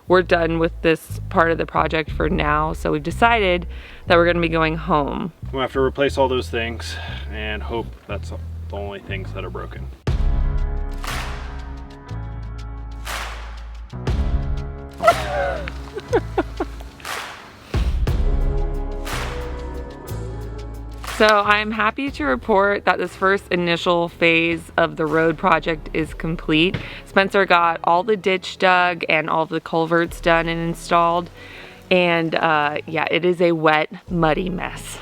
we're done with this part of the project for now. So we've decided that we're gonna be going home. We'll have to replace all those things and hope that's the only things that are broken. So I'm happy to report that this first initial phase of the road project is complete. Spencer got all the ditch dug and all the culverts done and installed. And yeah, it is a wet, muddy mess.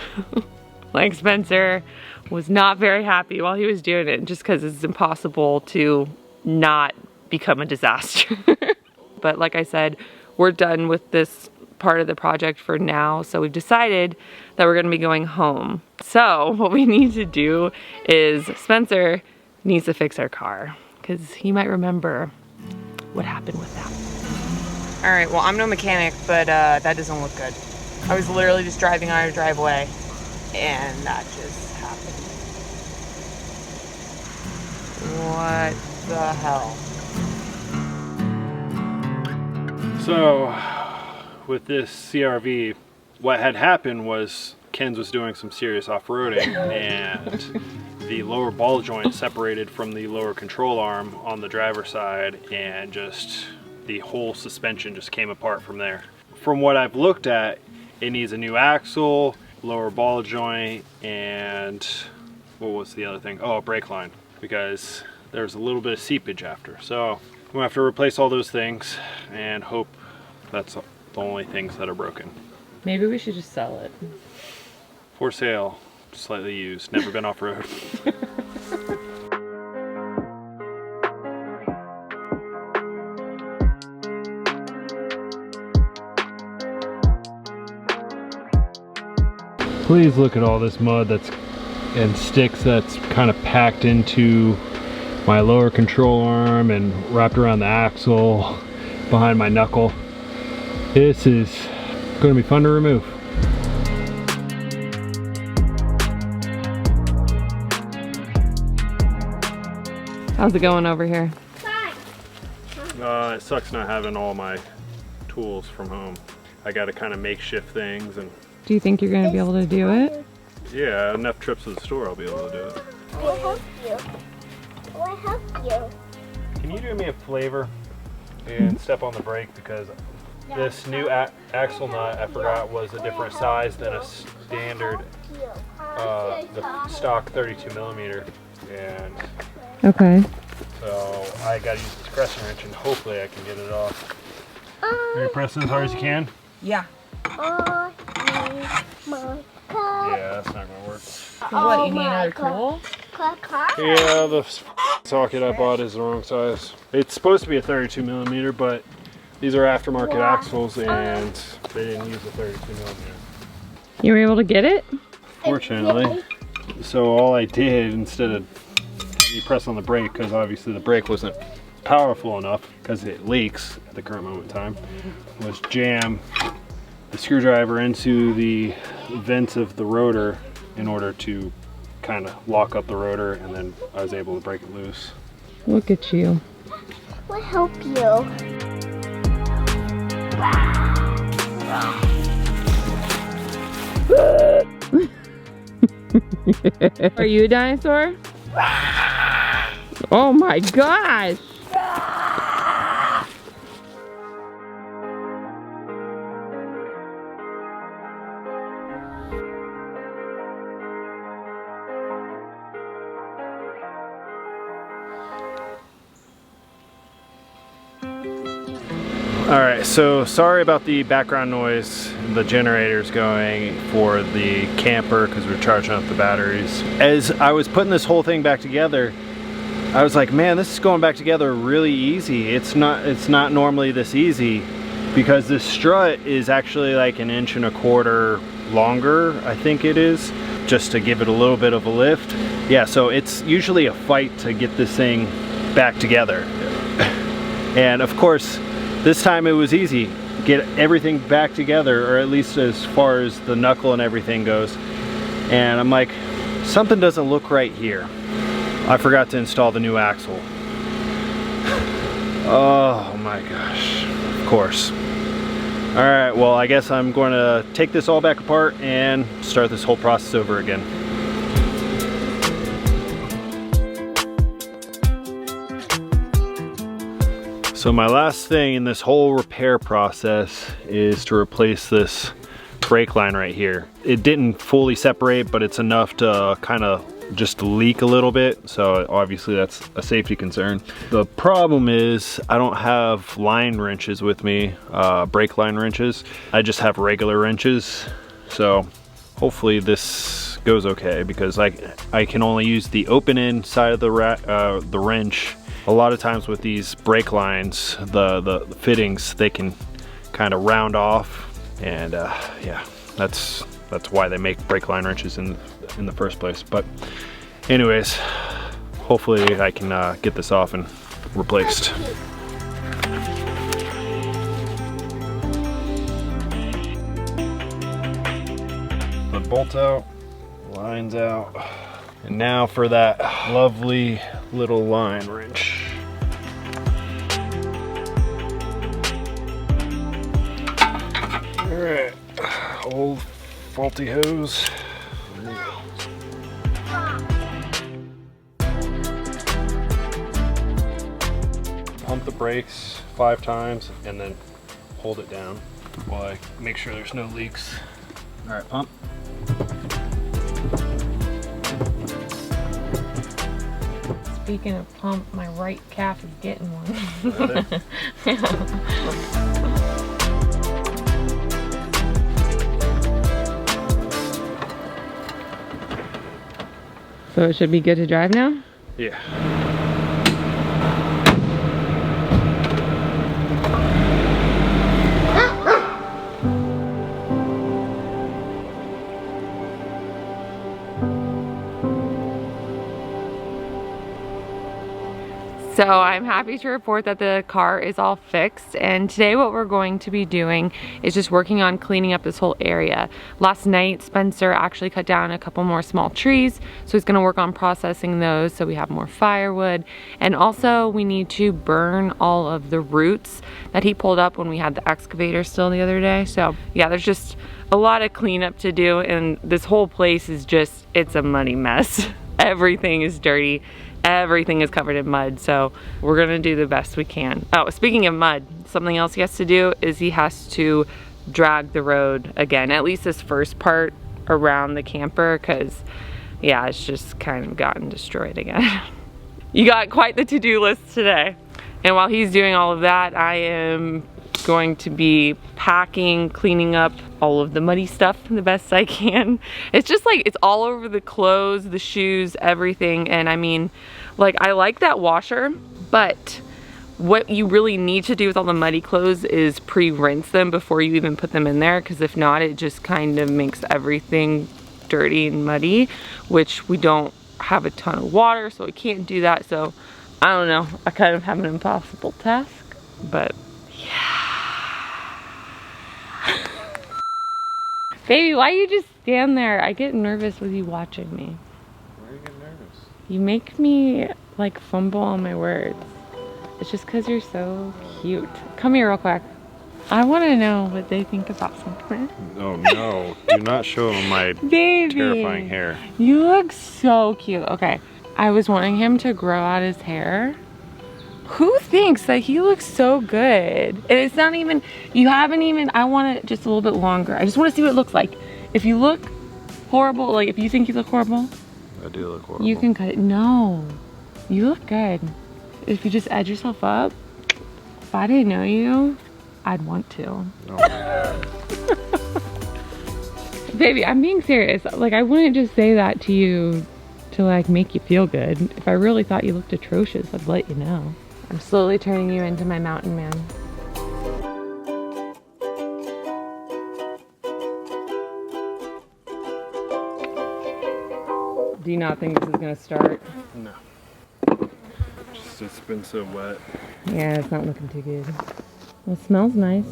Like, Spencer was not very happy while he was doing it, just because it's impossible to not become a disaster. But like I said, we're done with this part of the project for now. So we've decided that we're gonna be going home. So what we need to do is Spencer needs to fix our car because he might remember what happened with that. All right, well, I'm no mechanic, but that doesn't look good. I was literally just driving on our driveway and that just happened. What the hell? So with this CRV, what had happened was Ken's was doing some serious off-roading and the lower ball joint separated from the lower control arm on the driver's side, and just the whole suspension just came apart from there. From what I've looked at, it needs a new axle, lower ball joint, and what was the other thing? Oh, a brake line, because there's a little bit of seepage after. So we'll have to replace all those things and hope that's the only things that are broken. Maybe we should just sell it. For sale, slightly used, never been off-road. Please look at all this mud and sticks that's kind of packed into my lower control arm and wrapped around the axle behind my knuckle. This is going to be fun to remove. How's it going over here? It sucks not having all my tools from home. I got to kind of makeshift things. And do you think you're going to be able to do it? Yeah, enough trips to the store I'll be able to do it. I'll help you. I'll help you. Can you do me a favor and step on the brake, because this new axle nut I forgot was a different size than a standard the stock 32 millimeter, and okay. So I gotta use this crescent wrench and hopefully I can get it off. Are you pressing as hard as you can? Yeah. Yeah, that's not gonna work. So what, you need another tool? Yeah, the socket I bought is the wrong size. It's supposed to be a 32 millimeter, but these are aftermarket axles and they didn't use a 32 millimeter. You were able to get it? Fortunately. So all I did, instead of having you press on the brake, because obviously the brake wasn't powerful enough because it leaks at the current moment in time, was jam the screwdriver into the vents of the rotor in order to kind of lock up the rotor, and then I was able to break it loose. Look at you. We'll help you. Are you a dinosaur? Oh my gosh! Alright, so sorry about the background noise. The generator's going for the camper because we're charging up the batteries. As I was putting this whole thing back together, I was like, man, this is going back together really easy. It's not normally this easy, because this strut is actually like 1.25 inches longer, I think it is, just to give it a little bit of a lift. Yeah, so it's usually a fight to get this thing back together. And of course, this time it was easy. Get everything back together, or at least as far as the knuckle and everything goes. And I'm like, something doesn't look right here. I forgot to install the new axle. Oh my gosh. Of course. All right, well, I guess I'm going to take this all back apart and start this whole process over again. So my last thing in this whole repair process is to replace this brake line right here. It didn't fully separate, but it's enough to kind of just leak a little bit, so obviously that's a safety concern. The problem is I don't have line wrenches with me, brake line wrenches. I just have regular wrenches, so hopefully this goes okay, because I can only use the open end side of the wrench. A lot of times with these brake lines, the fittings, they can kind of round off, and yeah, that's why they make brake line wrenches in the first place. But anyways, hopefully I can get this off and replaced. The bolt out, lines out, and now for that lovely little line wrench. All right, old faulty hose. Pump the brakes 5 times and then hold it down while I make sure there's no leaks. All right, pump. Speaking of pump, my right calf is getting one. So it should be good to drive now? Yeah. So I'm happy to report that the car is all fixed, and today what we're going to be doing is just working on cleaning up this whole area. Last night Spencer actually cut down a couple more small trees, so he's going to work on processing those so we have more firewood, and also we need to burn all of the roots that he pulled up when we had the excavator still the other day. So yeah, there's just a lot of cleanup to do, and this whole place is just, it's a muddy mess. Everything is dirty. Everything is covered in mud, so we're gonna do the best we can. Oh, speaking of mud, something else he has to do is he has to drag the road again, at least this first part around the camper, because yeah, it's just kind of gotten destroyed again. You got quite the to-do list today. And while he's doing all of that, I am going to be packing, cleaning up all of the muddy stuff the best I can. It's just like, it's all over the clothes, the shoes, everything. And I mean, like, I like that washer, but what you really need to do with all the muddy clothes is pre-rinse them before you even put them in there, because if not, it just kind of makes everything dirty and muddy, which we don't have a ton of water, so we can't do that. So I don't know, I kind of have an impossible task, but yeah. Baby, why you just stand there? I get nervous with you watching me. Why are you getting nervous? You make me like fumble on my words. It's just because you're so cute. Come here real quick. I want to know what they think about something. Oh no, do not show them my Baby, terrifying hair. You look so cute. Okay, I was wanting him to grow out his hair. Who thinks that he looks so good? And it's not even, you haven't even, I want it just a little bit longer. I just want to see what it looks like. If you look horrible, like if you think you look horrible. I do look horrible. You can cut it. No, you look good. If you just edge yourself up, if I didn't know you, I'd want to. No. Baby, I'm being serious. Like, I wouldn't just say that to you to like make you feel good. If I really thought you looked atrocious, I'd let you know. I'm slowly turning you into my mountain man. Do you not think this is gonna start? No. Just, it's been so wet. Yeah, it's not looking too good. Well, it smells nice.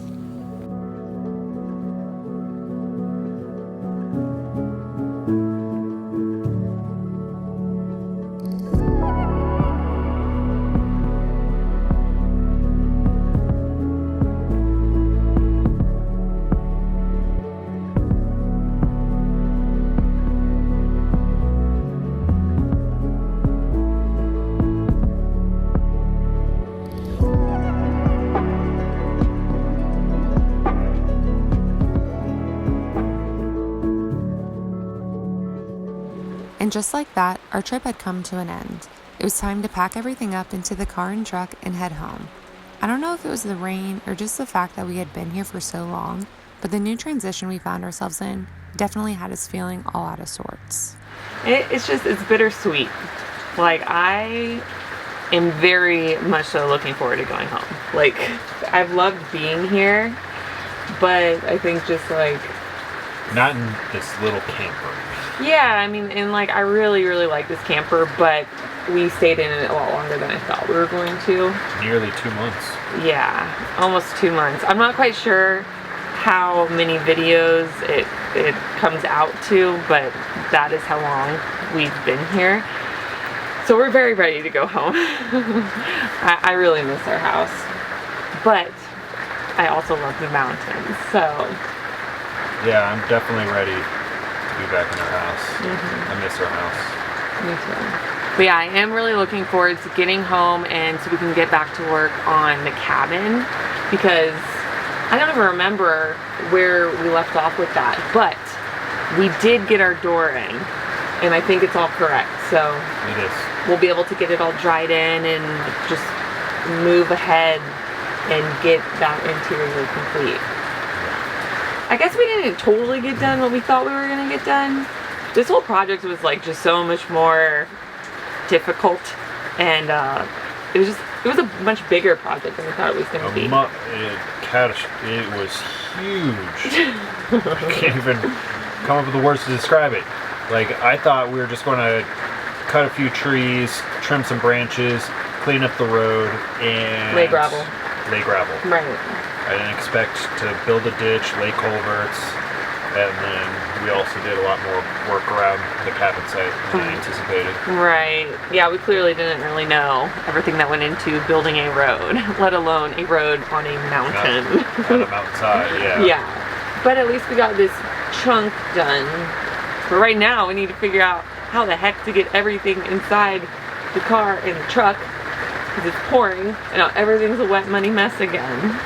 And just like that, our trip had come to an end. It was time to pack everything up into the car and truck and head home. I don't know if it was the rain or just the fact that we had been here for so long, but the new transition we found ourselves in definitely had us feeling all out of sorts. It's bittersweet. Like, I am very much so looking forward to going home. Like, I've loved being here, but I think just like... Not in this little camper. Yeah, I mean, and like, I really, really like this camper, but we stayed in it a lot longer than I thought we were going to. Nearly 2 months. Yeah, almost 2 months. I'm not quite sure how many videos it comes out to, but that is how long we've been here. So we're very ready to go home. I really miss our house, but I also love the mountains, so. Yeah, I'm definitely ready to be back in our house. I miss our house. Me too. But yeah, I am really looking forward to getting home and so we can get back to work on the cabin, because I don't even remember where we left off with that, but we did get our door in, and I think it's all correct. So it is. We'll be able to get it all dried in and just move ahead and get that interior complete. I guess we didn't totally get done what we thought we were gonna get done. This whole project was like just so much more difficult, and it was a much bigger project than we thought it was going to be. It was huge. I can't even come up with the words to describe it. Like, I thought we were just going to cut a few trees, trim some branches, clean up the road, and lay gravel. Right. I didn't expect to build a ditch, lay culverts, and then we also did a lot more work around the cabin site than I anticipated. Right. Yeah, we clearly didn't really know everything that went into building a road, let alone a road on a mountain. On a mountainside, yeah. Yeah. But at least we got this chunk done. But right now we need to figure out how the heck to get everything inside the car and the truck, because it's pouring and now everything's a wet, muddy mess again.